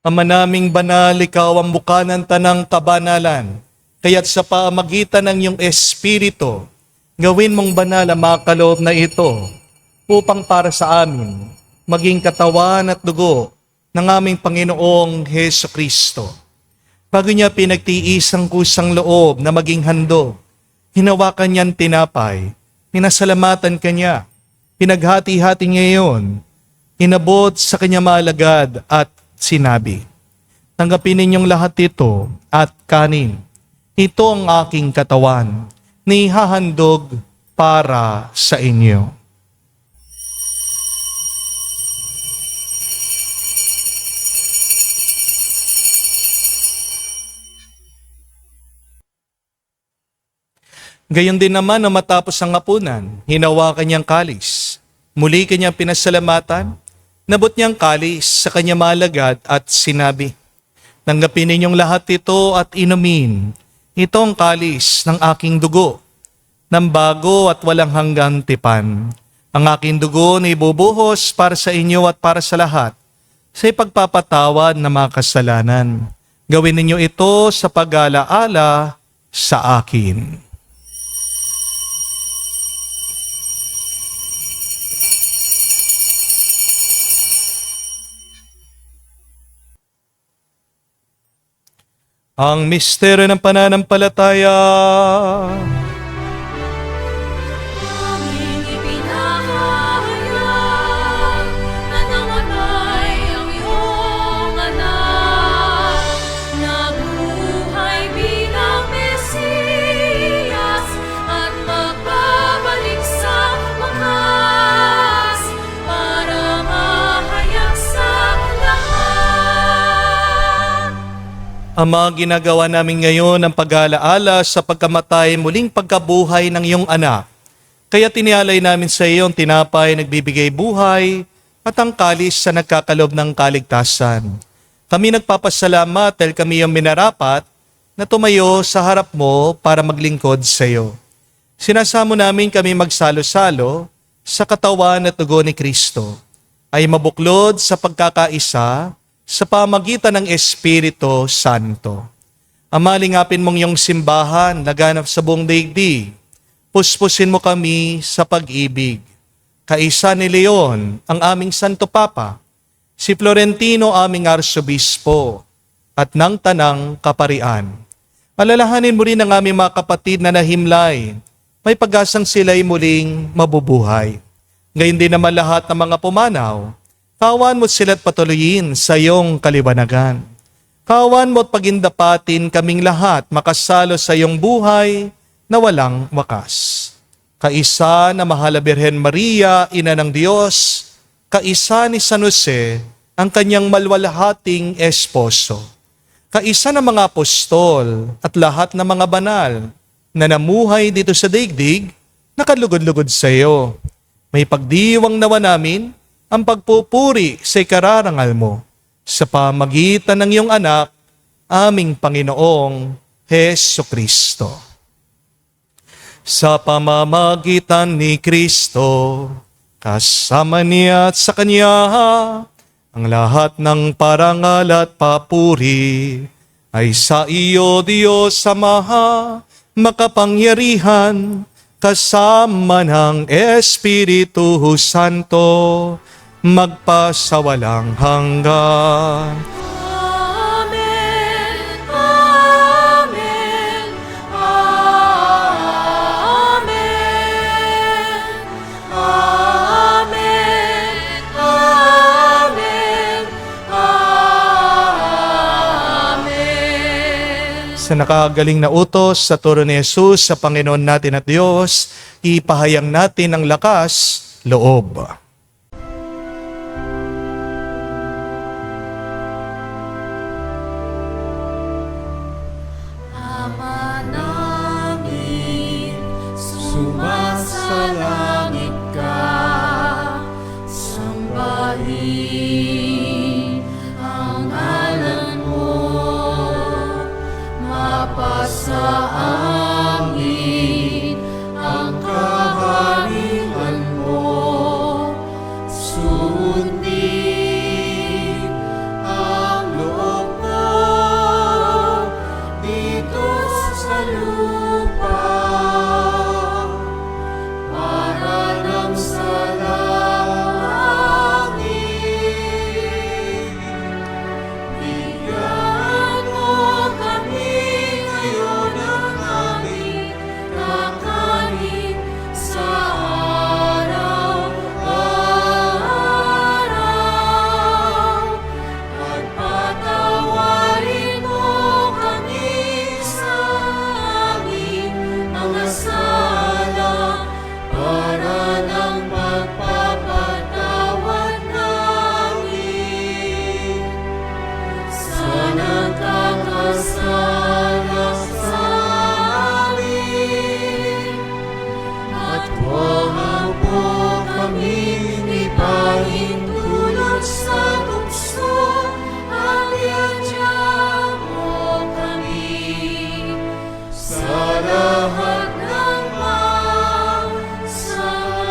Ama naming banal, ikaw ang buka ng tanang kabanalan. Kaya't sa pamagitan ng iyong Espiritu, gawin mong banal ang mga kaloob na ito upang para sa amin maging katawan at dugo ng aming Panginoong Heso Kristo. Bago niya pinagtiis ang kusang loob na maging handog, hinawakan niyan tinapay, pinasalamatan kanya, pinaghati-hati niya iyon, inabot sa kanya maalagad at sinabi, tanggapin ninyong lahat ito at kanin. Ito ang aking katawan, na ihahandog para sa inyo. Gayon din naman na matapos ang hapunan, hinawakan niyang kalis. Muli kanyang pinasalamatan, nabot niyang kalis sa kanya malagad at sinabi, tanggapin ninyong lahat ito at inumin. Ito ang kalis ng aking dugo, ng bago at walang hanggang tipan. Ang aking dugo na ibubuhos para sa inyo at para sa lahat, sa ipagpapatawad ng mga kasalanan. Gawin ninyo ito sa pag-alaala sa akin. Ang misteryo ng pananampalataya. Aming ipinahayag na namatay ang iyong anak, nabuhay bilang Mesiyas, Ama, ginagawa namin ngayon ang pag-aalaala sa pagkamatay muling pagkabuhay ng iyong anak. Kaya tinialay namin sa iyo ang tinapay nagbibigay buhay at ang kalis sa nagkakalob ng kaligtasan. Kami nagpapasalamat dahil kami ang minarapat na tumayo sa harap mo para maglingkod sa iyo. Sinasamo namin kami magsalo-salo sa katawan at dugo ni Kristo ay mabuklod sa pagkakaisa sa pamagitan ng Espiritu Santo. Ama, lingapin mong iyong simbahan, laganap sa buong daigdig. Puspusin mo kami sa pag-ibig. Kaisa ni Leon, ang aming Santo Papa, si Florentino, aming Arsobispo, at ng Tanang Kaparian. Alalahanin mo rin ang aming mga kapatid na nahimlay. May pag-asang sila'y muling mabubuhay. Ngayon din naman lahat ng mga pumanaw, kawan mo't sila't patuloyin sa iyong kaliwanagan. Kawan mo't pagindapatin kaming lahat makasalo sa iyong buhay na walang wakas. Kaisa na mahal na Birhen Maria, Ina ng Diyos, kaisa ni San Jose, ang kanyang malwalhating esposo. Kaisa ng mga apostol at lahat ng mga banal na namuhay dito sa daigdig, nakalugod-lugod sa iyo. May pagdiwang nawa namin ang pagpupuri sa ikararangal mo sa pamagitan ng iyong anak, aming Panginoong Hesukristo. Sa pamamagitan ni Kristo, kasama niya at sa Kanya, ang lahat ng parangal at papuri ay sa iyo, Diyos Ama, makapangyarihan, kasama ng Espiritu Santo, magpasawalang hanggan. Amen. Amen. Amen. Amen. Amen. Amen. Sa nakagaling na utos sa turo ni Jesus sa Panginoon natin at Diyos, ipahayag natin ang lakas, loob. Ama namin, sumasalangit ka, sambahin ang ngalan mo, mapasa amin ang kaharian mo, sundin ang loob mo dito sa lupa para nang sa langit. Bigyan mo kami ngayon ng aming kakanin sa araw-araw at patawarin mo kami sa aming mga sala para ng pagpapatawad namin sa nagkakasala sa amin. At huwag mo kaming ipahintulot sa tukso at iadya mo kami sa lahat ng masama.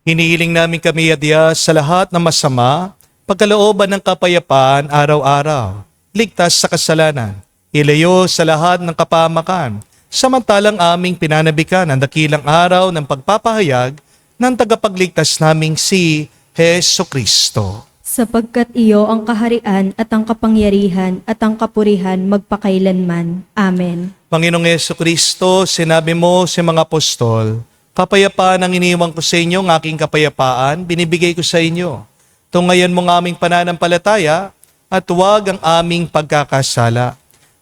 Hinihiling namin kami, Adya, sa lahat ng masama, pagkalooban ng kapayapaan araw-araw, ligtas sa kasalanan, ilayo sa lahat ng kapamakan, samantalang aming pinanabikan ang dakilang araw ng pagpapahayag ng tagapagligtas naming si Hesukristo. Sapagkat iyo ang kaharian at ang kapangyarihan at ang kapurihan magpakailanman. Amen. Panginoong Hesukristo, sinabi mo sa mga apostol, kapayapaan ang iniwan ko sa inyo, ang aking kapayapaan, binibigay ko sa inyo. Tungayan mo ang aming pananampalataya at huwag ang aming pagkakasala.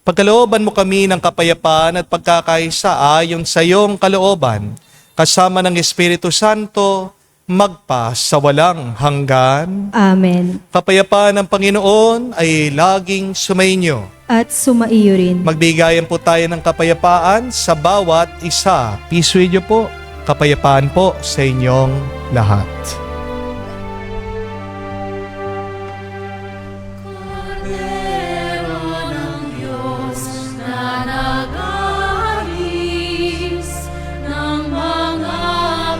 Pagkalooban mo kami ng kapayapaan at pagkakaisa ayon sa iyong kalooban, kasama ng Espiritu Santo, magpa sa walang hanggan. Amen. Kapayapaan ng Panginoon ay laging sumainyo. At sumaiyo rin. Magbigayan po tayo ng kapayapaan sa bawat isa. Peace with you po. Kapayapaan po sa inyong lahat. Kordero ng Diyos na nag-aalis ng mga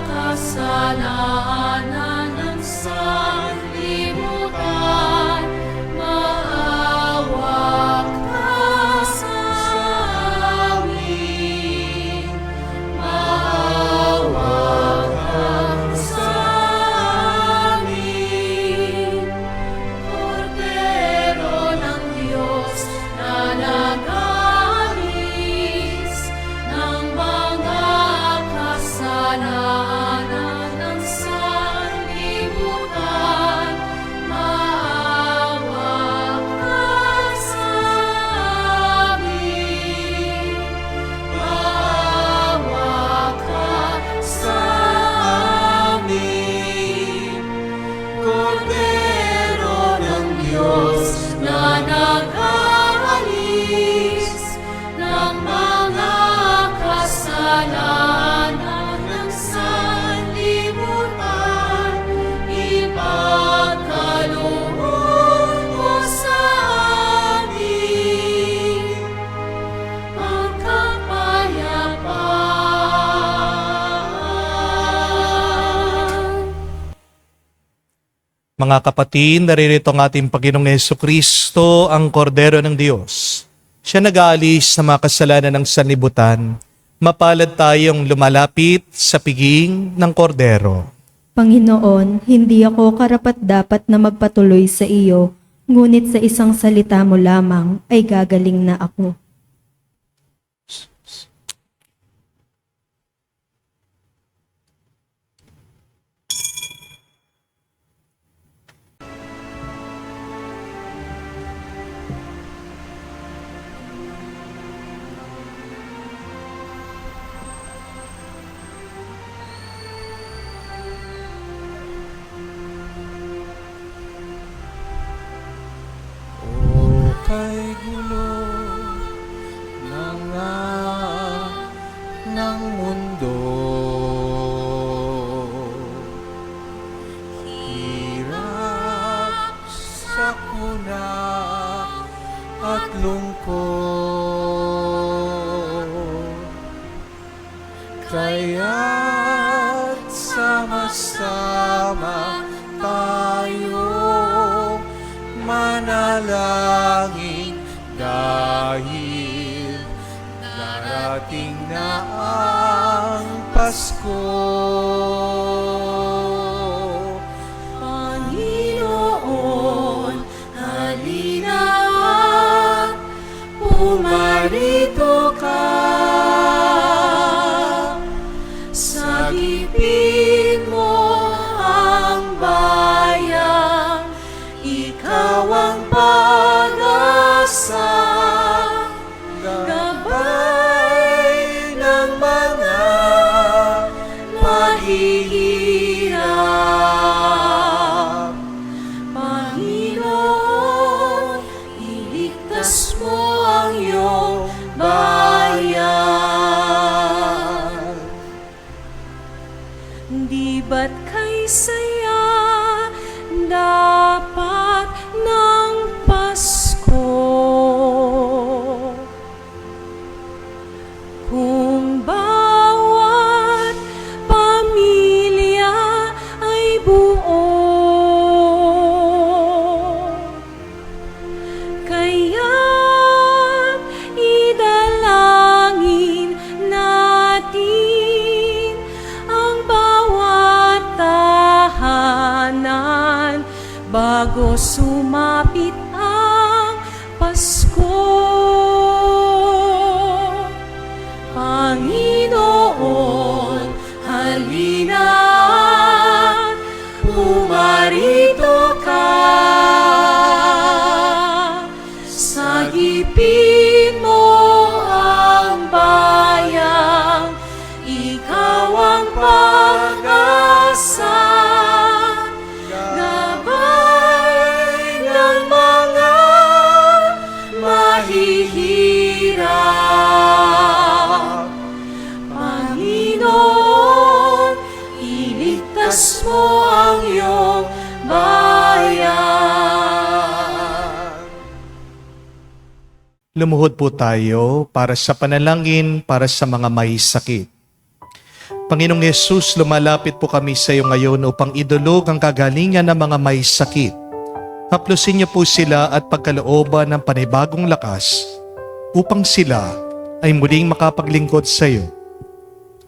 kasalanan ng sanlibutan, maawa ka sa amin. Maawa ka sa amin. Kordero ng Diyos na nag-aalis ng mga kasalanan ng sanlibutan, maawa ka sa amin. Maawa ka sa amin. Kordero ng Diyos na nag-aalis ng mga kasalanan ng sanlibutan, ipagkaloob mo sa amin ang kapayapaan. Mga kapatid, naririto ang ating Panginoong Jesucristo, ang Kordero ng Diyos. Siya nag-aalis sa mga kasalanan ng sanlibutan. Mapalad tayong lumalapit sa piging ng Kordero. Panginoon, hindi ako karapat-dapat na magpatuloy sa iyo, ngunit sa isang salita mo lamang ay gagaling na ako. Kay gulo ng mundo, hirap, sakuna at lungkot, kaya't sama-sama tayong manalangin dahil darating na ang Pasko. Panginoon, halina at pumarito ka. Sagipin mo ang bayan, ikaw ang pag-asa, gabay ng mga mahihirap. Panginoon, iligtas mo ang iyong bayan. Di ba't kay saya dapat ng Pasko kung bawat pamilya ay buo? Kaya't idalangin natin ang bawat tahanan bago sumapit ang Pasko. Panginoon, halina at pumarito ka. Sagipin mo ang bayan, ikaw ang pag-asa. hirap. Panginoon, iligtas mo ang iyong bayan. Lumuhod po tayo para sa panalangin para sa mga may sakit. Panginoong Yesus, lumalapit po kami sa iyo ngayon upang idulog ang kagalingan ng mga may sakit. Haplusin niyo po sila at pagkalooban ng panibagong lakas upang sila ay muling makapaglingkod sa iyo.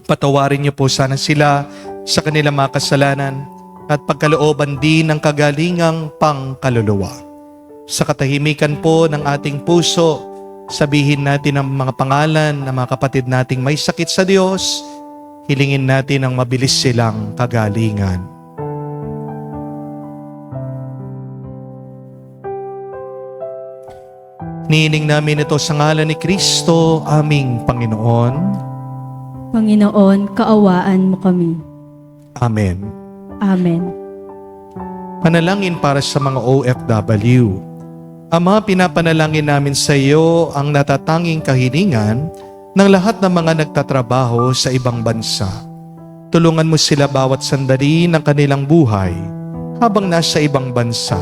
Patawarin niyo po sana sila sa kanilang mga kasalanan at pagkalooban din ng kagalingang pangkaluluwa. Sa katahimikan po ng ating puso, sabihin natin ang mga pangalan ng mga kapatid nating may sakit sa Diyos. Hilingin natin ang mabilis silang kagalingan. Niining namin ito sa ngalan ni Kristo, aming Panginoon. Panginoon, kaawaan mo kami. Amen. Amen. Panalangin para sa mga OFW. Ama, pinapanalangin namin sa iyo ang natatanging kahilingan ng lahat ng mga nagtatrabaho sa ibang bansa. Tulungan mo sila bawat sandali ng kanilang buhay habang nasa ibang bansa.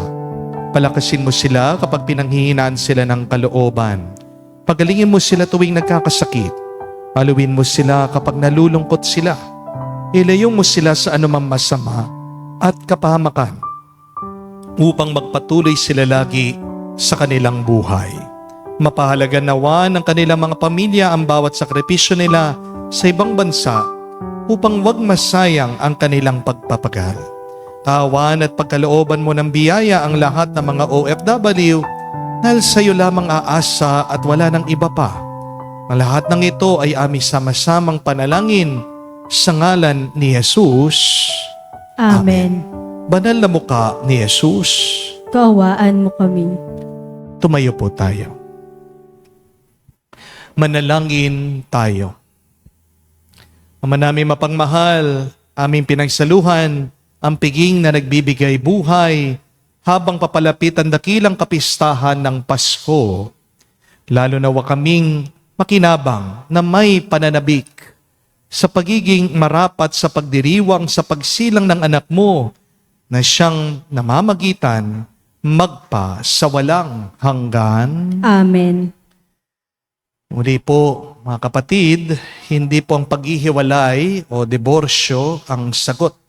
Palakasin mo sila kapag pinanghihinaan sila ng kalooban. Pagalingin mo sila tuwing nagkakasakit. Paluin mo sila kapag nalulungkot sila. Ilayo mo sila sa anumang masama at kapahamakan upang magpatuloy sila lagi sa kanilang buhay. Mapahalaga nawa ng kanilang mga pamilya ang bawat sakripisyo nila sa ibang bansa upang wag masayang ang kanilang pagpapagal. Kaawaan at pagkalooban mo ng biyaya ang lahat ng mga OFW dahil sa iyo lamang aasa at wala ng iba pa. Ang lahat ng ito ay aming sama-samang panalangin sa ngalan ni Jesus. Amen. Banal na mukha ni Jesus. Kaawaan mo kami. Tumayo po tayo. Manalangin tayo. Ama namin mapagmahal, aming pinagsaluhan ang piging na nagbibigay buhay habang papalapit ang dakilang kapistahan ng Pasko. Lalo nawa kaming makinabang na may pananabik sa pagiging marapat sa pagdiriwang sa pagsilang ng anak mo na siyang namamagitan magpa sa walang hanggan. Amen. Muli po, mga kapatid, hindi po ang paghihiwalay o diborsyo ang sagot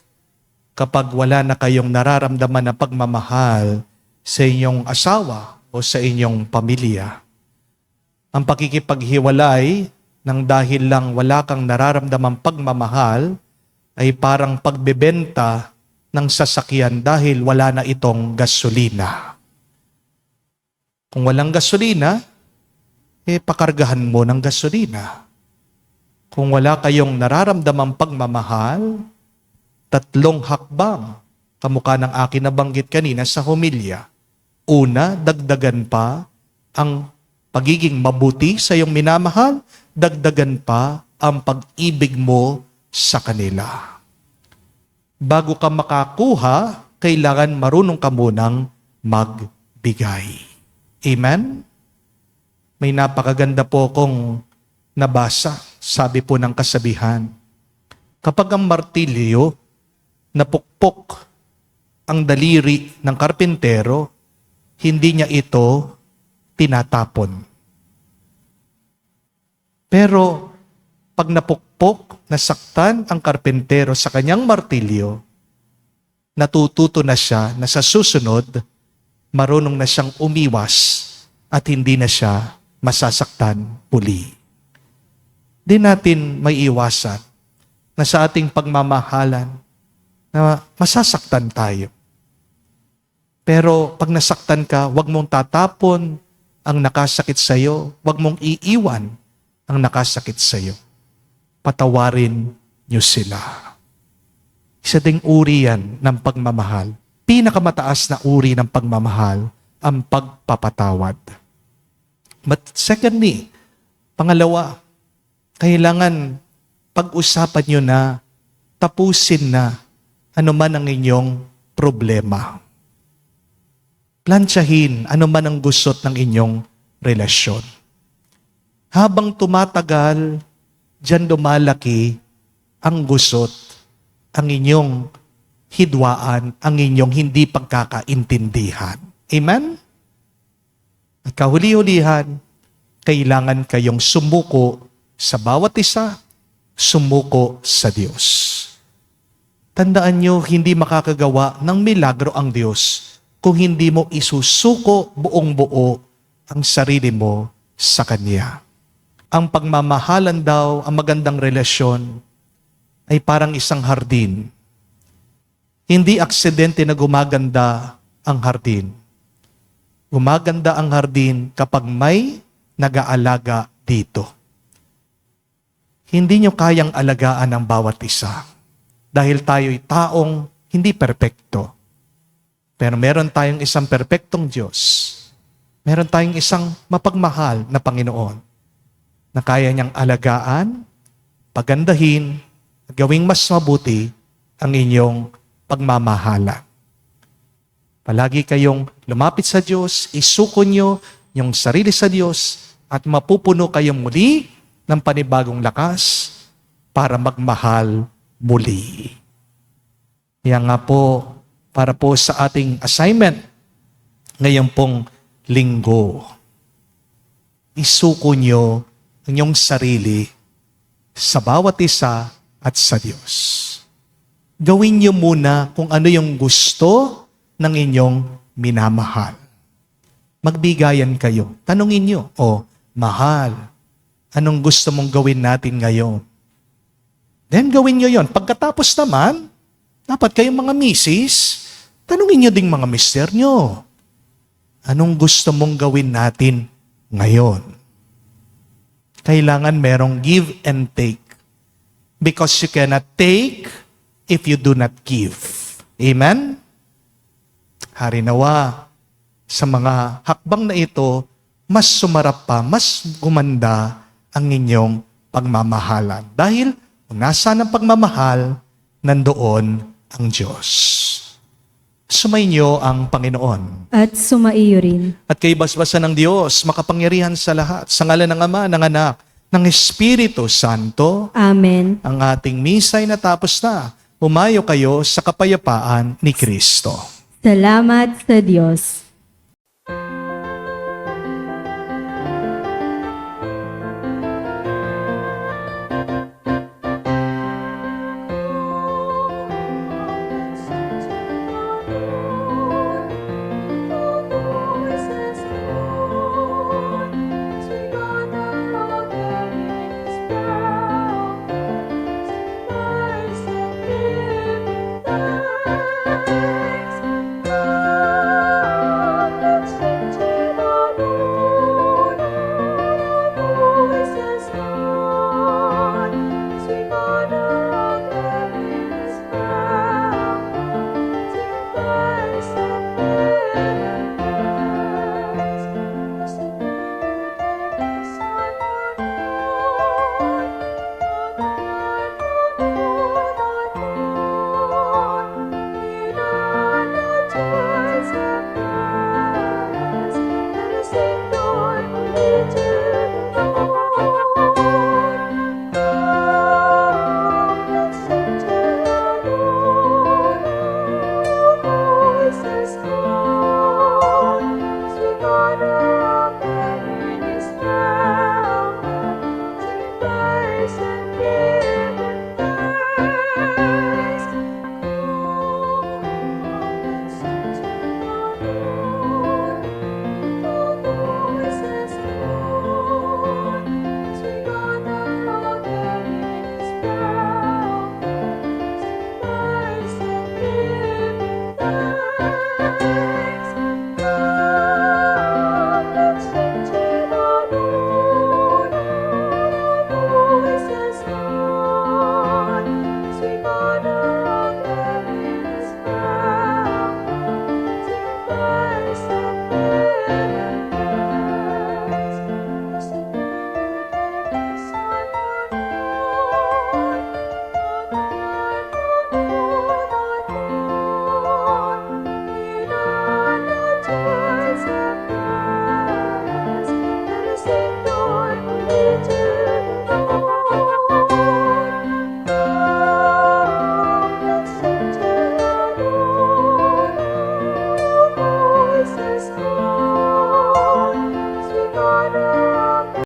kapag wala na kayong nararamdaman na pagmamahal sa inyong asawa o sa inyong pamilya. Ang pakikipaghiwalay nang dahil lang wala kang nararamdamang pagmamahal ay parang pagbebenta ng sasakyan dahil wala na itong gasolina. Kung walang gasolina, pakargahan mo ng gasolina. Kung wala kayong nararamdamang pagmamahal, 3 hakbang, kamukha ng akin nabanggit kanina sa homilya. Una, dagdagan pa ang pagiging mabuti sa iyong minamahal, dagdagan pa ang pag-ibig mo sa kanila. Bago ka makakuha, kailangan marunong ka munang magbigay. Amen? May napakaganda po kong nabasa, sabi po ng kasabihan. Kapag ang martilyo napukpok ang daliri ng karpintero, hindi niya ito tinatapon. Pero pag napukpok, nasaktan ang karpintero sa kanyang martilyo, natututo na siya na sa susunod, marunong na siyang umiwas at hindi na siya masasaktan muli. Di natin may iwasan na sa ating pagmamahalan na masasaktan tayo. Pero pag nasaktan ka, huwag mong tatapon ang nakasakit sa iyo, huwag mong iiwan ang nakasakit sa iyo. Patawarin niyo sila. Isa ding uri yan ng pagmamahal. Pinakamataas na uri ng pagmamahal, ang pagpapatawad. But secondly, pangalawa, kailangan pag-usapan nyo na, tapusin na anuman ang inyong problema. Plantsahin anuman ang gusot ng inyong relasyon. habang tumatagal, diyan lumalaki ang gusot, ang inyong hidwaan, ang inyong hindi pagkakaintindihan. Amen? At kahuli-hulihan, kailangan kayong sumuko sa bawat isa, sumuko sa Diyos. Tandaan nyo, hindi makakagawa ng milagro ang Diyos kung hindi mo isusuko buong buo ang sarili mo sa Kanya. Ang pagmamahalan daw, ang magandang relasyon, ay parang isang hardin. Hindi aksidente na gumaganda ang hardin. Gumaganda ang hardin kapag may nag-aalaga dito. Hindi nyo kayang alagaan ang bawat isa. Dahil tayo'y taong hindi perpekto. Pero meron tayong isang perpektong Diyos. Meron tayong isang mapagmahal na Panginoon na kaya niyang alagaan, pagandahin, at gawing mas mabuti ang inyong pagmamahalan. Palagi kayong lumapit sa Diyos, isuko nyo yung sarili sa Diyos at mapupuno kayong muli ng panibagong lakas para magmahal muli. Kaya nga po, para po sa ating assignment ngayon pong linggo, isuko nyo ang inyong sarili sa bawat isa at sa Diyos. Gawin nyo muna kung ano yung gusto ng inyong minamahal. Magbigayan kayo. Tanungin nyo, mahal, anong gusto mong gawin natin ngayon? Then gawin nyo yon. Pagkatapos naman, dapat kayong mga misis, tanungin nyo ding mga mister nyo, anong gusto mong gawin natin ngayon? Kailangan merong give and take. Because you cannot take if you do not give. Amen? Harinawa, sa mga hakbang na ito, mas sumarap pa, mas gumanda ang inyong pagmamahalan. Dahil kung nasaan ang pagmamahal, nandoon ang Diyos. Sumainyo ang Panginoon. At sumaiyo rin. At kay basbasan ng Diyos, makapangyarihan sa lahat, sa ngalan ng Ama, ng Anak, ng Espiritu Santo, Amen. ang ating misa'y natapos na. Umayo kayo sa kapayapaan ni Kristo. Salamat sa Diyos.